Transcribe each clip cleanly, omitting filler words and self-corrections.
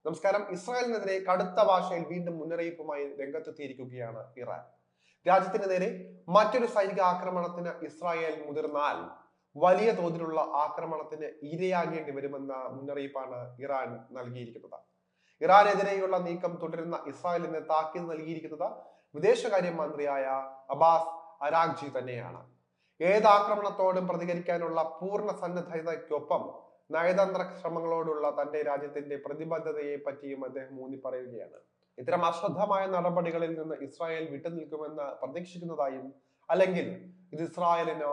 നമസ്കാരം. ഇസ്രായേലിനെതിരെ കടുത്ത ഭാഷയിൽ വീണ്ടും മുന്നറിയിപ്പുമായി രംഗത്തെത്തിയിരിക്കുകയാണ് ഇറാൻ. രാജ്യത്തിന് നേരെ മറ്റൊരു സൈനിക ആക്രമണത്തിന് ഇസ്രായേൽ മുതിർന്നാൽ വലിയ തോതിലുള്ള ആക്രമണത്തിന് ഇരയാകേണ്ടി വരുമെന്ന മുന്നറിയിപ്പാണ് ഇറാൻ നൽകിയിരിക്കുന്നത്. ഇറാനെതിരെയുള്ള നീക്കം തുടരുന്ന ഇസ്രായേലിന് താക്കീത് നൽകിയിരിക്കുന്നത് വിദേശകാര്യ മന്ത്രിയായ അബ്ബാസ് അരാഗ്ചി തന്നെയാണ്. ഏത് ആക്രമണത്തോടും പ്രതികരിക്കാനുള്ള പൂർണ്ണ സന്നദ്ധതയ്ക്കൊപ്പം നയതന്ത്ര ശ്രമങ്ങളോടുള്ള തന്റെ രാജ്യത്തിന്റെ പ്രതിബദ്ധതയെ പറ്റിയും അദ്ദേഹം ഊന്നി പറയുകയാണ്. ഇത്തരം അശ്രദ്ധമായ നടപടികളിൽ നിന്ന് ഇസ്രായേൽ വിട്ടുനിൽക്കുമെന്ന് പ്രതീക്ഷിക്കുന്നതായും, അല്ലെങ്കിൽ ഇത് ഇസ്രായേലിന്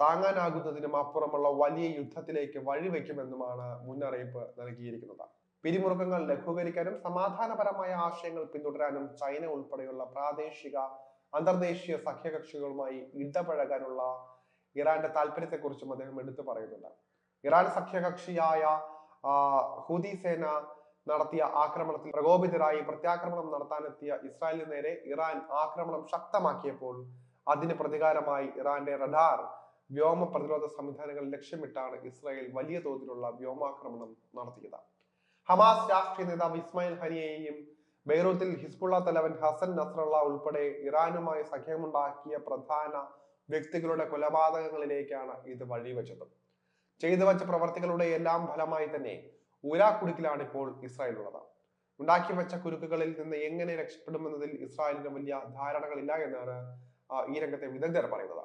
താങ്ങാനാകുന്നതിനും അപ്പുറമുള്ള വലിയ യുദ്ധത്തിലേക്ക് വഴിവെക്കുമെന്നുമാണ് മുന്നറിയിപ്പ് നൽകിയിരിക്കുന്നത്. പിരിമുറുക്കങ്ങൾ ലഘൂകരിക്കാനും സമാധാനപരമായ ആശയങ്ങൾ പിന്തുടരാനും ചൈന ഉൾപ്പെടെയുള്ള പ്രാദേശിക അന്തർദേശീയ സഖ്യകക്ഷികളുമായി ഇടപഴകാനുള്ള ഇറാന്റെ താല്പര്യത്തെക്കുറിച്ചും അദ്ദേഹം എടുത്തു പറയുന്നുണ്ട്. ഇറാൻ സഖ്യകക്ഷിയായ ഹൂതി സേന നടത്തിയ ആക്രമണത്തിൽ പ്രകോപിതരായി പ്രത്യാക്രമണം നടത്താനെത്തിയ ഇസ്രായേലിന് നേരെ ഇറാൻ ആക്രമണം ശക്തമാക്കിയപ്പോൾ അതിന് പ്രതികാരമായി ഇറാന്റെ റഡാർ വ്യോമ പ്രതിരോധ സംവിധാനങ്ങൾ ലക്ഷ്യമിട്ടാണ് ഇസ്രായേൽ വലിയ തോതിലുള്ള വ്യോമാക്രമണം നടത്തിയത്. ഹമാസ് രാഷ്ട്രീയ നേതാവ് ഇസ്മായിൽ ഹനിയെയും ബെയ്റൂത്തിൽ ഹിസ്ബുള്ള തലവൻ ഹസൻ നസ്രള്ള ഉൾപ്പെടെ ഇറാനുമായി സഖ്യമുണ്ടാക്കിയ പ്രധാന വ്യക്തികളുടെ കൊലപാതകങ്ങളിലേക്കാണ് ഇത് വഴിവെച്ചത്. ചെയ്തു വച്ച പ്രവർത്തികളുടെ എല്ലാം ഫലമായി തന്നെ ഊരാക്കുടുക്കിലാണ് ഇപ്പോൾ ഇസ്രായേൽ ഉള്ളത്. ഉണ്ടാക്കി വെച്ച കുരുക്കുകളിൽ നിന്ന് എങ്ങനെ രക്ഷപ്പെടുമെന്നതിൽ ഇസ്രായേലിന് വലിയ ധാരണകളില്ല എന്നാണ് ഈ രംഗത്തെ വിദഗ്ധർ പറയുന്നത്.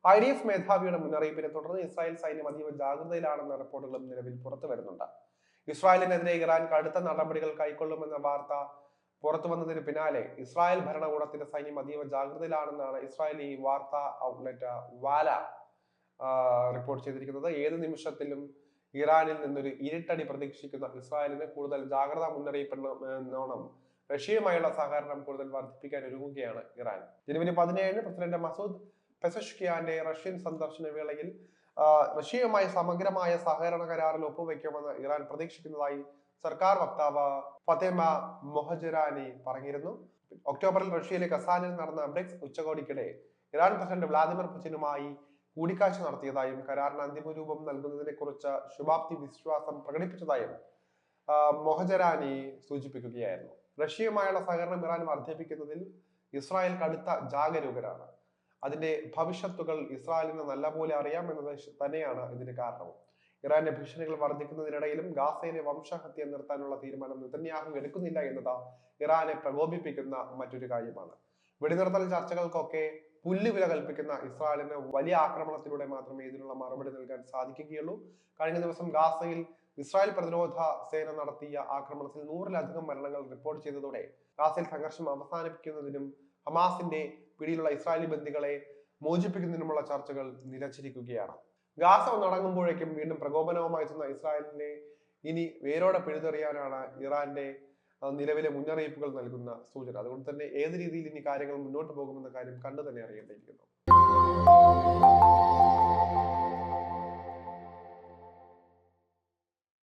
IDF മേധാവിയുടെ മുന്നറിയിപ്പിനെ തുടർന്ന് ഇസ്രായേൽ സൈന്യം അതീവ ജാഗ്രതയിലാണെന്ന റിപ്പോർട്ടുകളും നിലവിൽ പുറത്തു വരുന്നുണ്ട്. ഇസ്രായേലിനെതിരെ ഇറാൻ കടുത്ത നടപടികൾ കൈക്കൊള്ളുമെന്ന വാർത്ത പുറത്തു വന്നതിന് പിന്നാലെ ഇസ്രായേൽ ഭരണകൂടത്തിന്റെ സൈന്യം അതീവ ജാഗ്രതയിലാണെന്നാണ് ഇസ്രായേലി വാർത്താ ഔട്ട്ലെറ്റ് വാല റിപ്പോർട്ട് ചെയ്തിരിക്കുന്നത്. ഏത് നിമിഷത്തിലും ഇറാനിൽ നിന്നൊരു ഇരുട്ടടി പ്രതീക്ഷിക്കുന്ന ഇസ്രായേലിന് കൂടുതൽ ജാഗ്രതാ മുന്നറിയിപ്പെന്നോണം റഷ്യയുമായുള്ള സഹകരണം കൂടുതൽ വർദ്ധിപ്പിക്കാൻ ഒരുങ്ങുകയാണ് ഇറാൻ. ജനുവരി 17 പ്രസിഡന്റ് മസൂദ് പെസഷ്കിയാന്റെ റഷ്യൻ സന്ദർശന വേളയിൽ റഷ്യയുമായി സമഗ്രമായ സഹകരണ കരാറിൽ ഒപ്പുവെക്കുമെന്ന് ഇറാൻ പ്രതീക്ഷിക്കുന്നതായി സർക്കാർ വക്താവ് ഫതേമ മൊഹജരാനി പറഞ്ഞിരുന്നു. ഒക്ടോബറിൽ റഷ്യയിലെ കസാനിൽ നടന്ന ബ്രിക്സ് ഉച്ചകോടിക്കിടെ ഇറാൻ പ്രസിഡന്റ് വ്ളാദിമിർ പുടിനുമായി കൂടിക്കാഴ്ച നടത്തിയതായും കരാറിന് അന്തിമ രൂപം നൽകുന്നതിനെ കുറിച്ച് ശുഭാപ്തി വിശ്വാസം പ്രകടിപ്പിച്ചതായും മൊഹജരാനി സൂചിപ്പിക്കുകയായിരുന്നു. റഷ്യയുമായുള്ള സഹകരണം ഇറാൻ വർദ്ധിപ്പിക്കുന്നതിൽ ഇസ്രായേൽ കടുത്ത ജാഗരൂകരാണ്. അതിന്റെ ഭവിഷ്യത്തുകൾ ഇസ്രായേലിന് നല്ലപോലെ അറിയാമെന്നത് തന്നെയാണ് ഇതിന് കാരണവും. ഇറാന്റെ ഭീഷണികൾ വർദ്ധിക്കുന്നതിനിടയിലും ഗാസയിലെ വംശഹത്യ നിർത്താനുള്ള തീരുമാനം നെതന്യാഹു എടുക്കുന്നില്ല എന്നത് ഇറാനെ പ്രകോപിപ്പിക്കുന്ന മറ്റൊരു കാര്യമാണ്. വെടിനിർത്തൽ ചർച്ചകൾക്കൊക്കെ പുല്ലുവില കൽപ്പിക്കുന്ന ഇസ്രായേലിന് വലിയ ആക്രമണത്തിലൂടെ മാത്രമേ ഇതിനുള്ള മറുപടി നൽകാൻ സാധിക്കുകയുള്ളൂ. കഴിഞ്ഞ ദിവസം ഗാസയിൽ ഇസ്രായേൽ പ്രതിരോധ സേന നടത്തിയ ആക്രമണത്തിൽ 100-ലധികം മരണങ്ങൾ റിപ്പോർട്ട് ചെയ്തതോടെ ഗാസയിൽ സംഘർഷം അവസാനിപ്പിക്കുന്നതിനും ഹമാസിന്റെ പിടിയിലുള്ള ഇസ്രായേലി ബന്ദികളെ മോചിപ്പിക്കുന്നതിനുമുള്ള ചർച്ചകൾ നിലച്ചിരിക്കുകയാണ്. ഗാസ ഒന്നടങ്ങുമ്പോഴേക്കും വീണ്ടും പ്രകോപനവുമായി എത്തുന്ന ഇസ്രായേലിനെ ഇനി വേരോടെ പിഴുതെറിയാനാണ് ഇറാന്റെ നിലവിലെ മുന്നറിയിപ്പുകൾ നൽകുന്ന സൂചന. അതുകൊണ്ട് തന്നെ ഏത് രീതിയിൽ ഇനി കാര്യങ്ങൾ മുന്നോട്ട് പോകുമെന്ന കാര്യം കണ്ടു തന്നെ അറിയേണ്ടിയിരിക്കുന്നു.